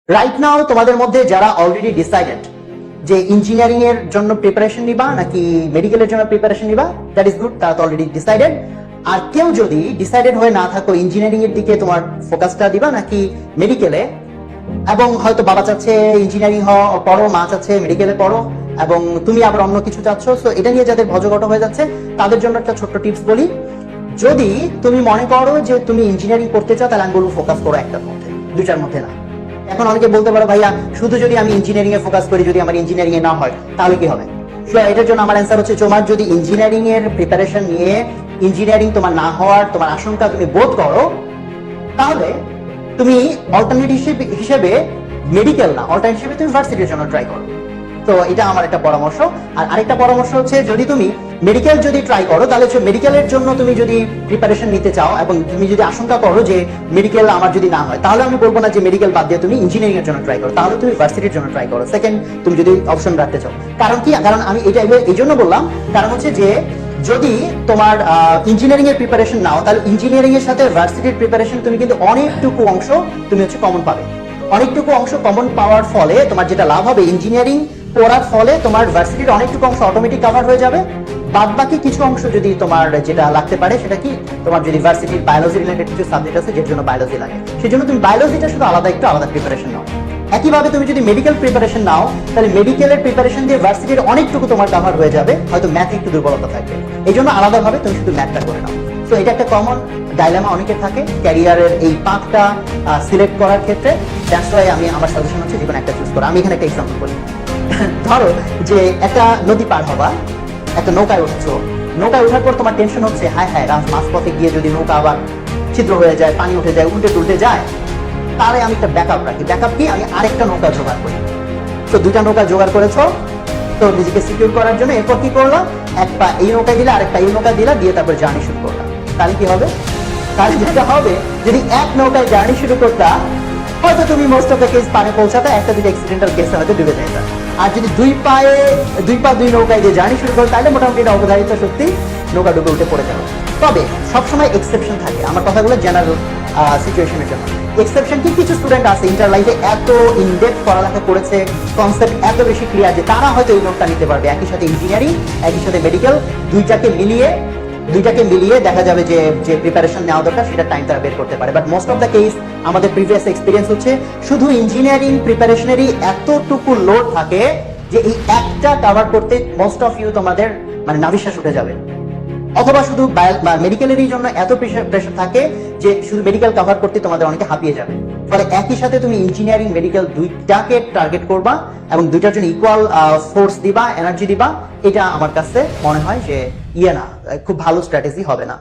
Right now তোমাদের মধ্যে যারা অলরেডি ডিসাইডেড যে ইঞ্জিনিয়ারিং এর জন্য প্রিপারেশন নিবা নাকি মেডিকেলের জন্য প্রিপারেশন নিবা, দ্যাট ইজ গুড, তারা তো অলরেডি ডিসাইডেড। আর কেউ যদি ডিসাইডেড হয়ে না থাকো ইঞ্জিনিয়ারিং এর দিকে তোমার ফোকাসটা দিবা নাকি মেডিকেলে, এবং হয়তো বাবা চাচ্ছে ইঞ্জিনিয়ারিং পড়ো, মা চাচ্ছে মেডিকেলে পড়ো, এবং তুমি আবার অন্য কিছু চাচ্ছ, সো এটা নিয়ে যাদের ভজঘট হয়ে যাচ্ছে তাদের জন্য একটা ছোট্ট টিপস বলি। যদি তুমি মনে করো যে তুমি ইঞ্জিনিয়ারিং করতে চাও, তাহলে আমি বলবো ফোকাস করো একটার মধ্যে, দুইটার মধ্যে না। এখন অনেকে বলতে পারো ভাইয়া শুধু যদি আমি ইঞ্জিনিয়ারিং এ ফোকাস করি, যদি আমার ইঞ্জিনিয়ারিং এ না হয় তাহলে কি হবে? এটার জন্য আমার অ্যান্সার হচ্ছে, তোমার যদি ইঞ্জিনিয়ারিং এর প্রিপারেশন নিয়ে ইঞ্জিনিয়ারিং তোমার না হওয়ার তোমার আশঙ্কা তুমি বোধ করো, তাহলে তুমি অল্টারনেটিভ হিসেবে মেডিকেল না, অল্টারনেটিভ হিসেবে তুমি ভার্সিটির জন্য ট্রাই করো। তো এটা আমার একটা পরামর্শ। আর আরেকটা পরামর্শ হচ্ছে, যদি তুমি মেডিকেল যদি ট্রাই করো, তাহলে মেডিকেলের জন্য তুমি যদি প্রিপারেশন নিতে চাও এবং তুমি যদি আশঙ্কা করো যে মেডিকেল আমার যদি না হয়, তাহলে আমি বলবো না যে মেডিকেল বাদ দিয়ে তুমি ইঞ্জিনিয়ারিং এর জন্য ট্রাই করো, তাহলে তুমি ভার্সিটির জন্য ট্রাই করো সেকেন্ড, তুমি যদি অপশন রাখতে চাও। কারণ কি? কারণ আমি এটা এই জন্য বললাম, কারণ হচ্ছে যে যদি তোমার ইঞ্জিনিয়ারিং এর প্রিপারেশন নাও, তাহলে ইঞ্জিনিয়ারিং এর সাথে ভার্সিটির প্রিপারেশন তুমি কিন্তু অনেকটুকু অংশ তুমি হচ্ছে কমন পাবে। অনেকটুকু অংশ কমন পাওয়ার ফলে তোমার যেটা লাভ হবে, ইঞ্জিনিয়ারিং পড়ার ফলে তোমার ভার্সিটির অনেকটুকু অংশ অটোমেটিক কভার হয়ে যাবে। বাদ বাকি কিছু অংশ যদি তোমার যেটা লাগতে পারে, সেটা কি, তোমার যদি ভার্সিটির বায়োলজি রিলেটেড কিছু সাবজেক্ট আছে যের জন্য বায়োলজি লাগে, সেই জন্য তুমি বায়োলজিটা শুধু একটু আলাদা প্রিপারেশন নাও। একইভাবে তুমি যদি মেডিকেল প্রিপারেশন নাও, তাহলে মেডিকেলের প্রিপারেশন দিয়ে ভার্সিটির অনেকটুকু তোমার কভার হয়ে যাবে, হয়তো ম্যাথে একটু দুর্বলতা থাকবে, এই জন্য আলাদাভাবে তুমি শুধু ম্যাথটা করে নাও। তো এটা একটা কমন ডাইলেমা অনেকের থাকে ক্যারিয়ারের এই পাথটা সিলেক্ট করার ক্ষেত্রে। দ্যাটস ওয়াই আমি আমার সাজেশন হচ্ছে যেকোনো একটা চুজ করো। আমি এখানে একটা এক্সাম্পল বলি। ধরো যে একটা নদী পার হবা, একটা নৌকায় উঠছো, নৌকায় ওঠার পর তোমার টেনশন হচ্ছে, হায় হায় মাঝপথে গিয়ে যদি নৌকা আবার ছিদ্র হয়ে যায়, পানি উঠে যায়, উল্টে টুলটে যায়, তাহলে আমি একটা ব্যাকআপ রাখি। ব্যাকআপ কি? আমি আরেকটা নৌকা জোগাড় করি। তো দুইটা নৌকা জোগাড় করেছো তো নিজেকে সিকিউর করার জন্য। এরপর কি করলাম? এক পা এই নৌকায় দিলে, আরেকটা এই নৌকা দিলা, দিয়ে তারপর জার্নি শুরু করলাম। তাহলে কি হবে? তাহলে যেটা হবে, যদি এক নৌকায় জার্নি শুরু করতা, হয়তো তুমি মোস্ট অফ দ্য কেস পারে পৌঁছাতে, একটা দুটো অ্যাক্সিডেন্টাল কেসে হয়তো ডুবে যেত। আর যদি দুই পা দুই নৌকায় দিয়ে জার্নি শুরু করো, তাহলে মোটামুটি এটা অবধারিত সত্যি নৌকা ডুবে উঠে পড়ে যাবে। তবে সবসময় এক্সেপশন থাকে, আমার কথাগুলো জেনারেল সিচুয়েশনের জন্য। এক্সেপশন কি, কিছু স্টুডেন্ট আছে ইন্টার লাইফে এত ইনডেপথ পড়ালেখা করেছে, কনসেপ্ট এত বেশি ক্লিয়ার যে তারা হয়তো এই নোটটা নিতে পারবে। একই সাথে ইঞ্জিনিয়ারিং, একই সাথে মেডিকেল, দুইটাকে মিলিয়ে দেখা যাবে যে যে প্রিপারেশন নেওয়া দরকার সেটা টাইম তারা বের করতে পারে। But most of the case আমাদের প্রিভিয়াস এক্সপিরিয়েন্স হচ্ছে, শুধু ইঞ্জিনিয়ারিং প্রিপারেশনেরই এতটুকু লোড থাকে যে এই একটা কভার করতে মোস্ট অফ ইউ তোমাদের মানে নাভিশ্বাস উঠে যাবে। অথবা শুধু মেডিকেলেরই জন্য এত প্রেশার থাকে যে শুধু মেডিকেল কভার করতে তোমাদের অনেকে হাঁপিয়ে যাবে। ফলে একই সাথে তুমি ইঞ্জিনিয়ারিং মেডিকেল দুইটাকে টার্গেট করবা এবং দুইটার জন্য ইকুয়াল ফোর্স দিবা, এনার্জি দিবা। এটা আমার কাছে মনে হয় যে খুব ভালো স্ট্র্যাটেজি হবে না।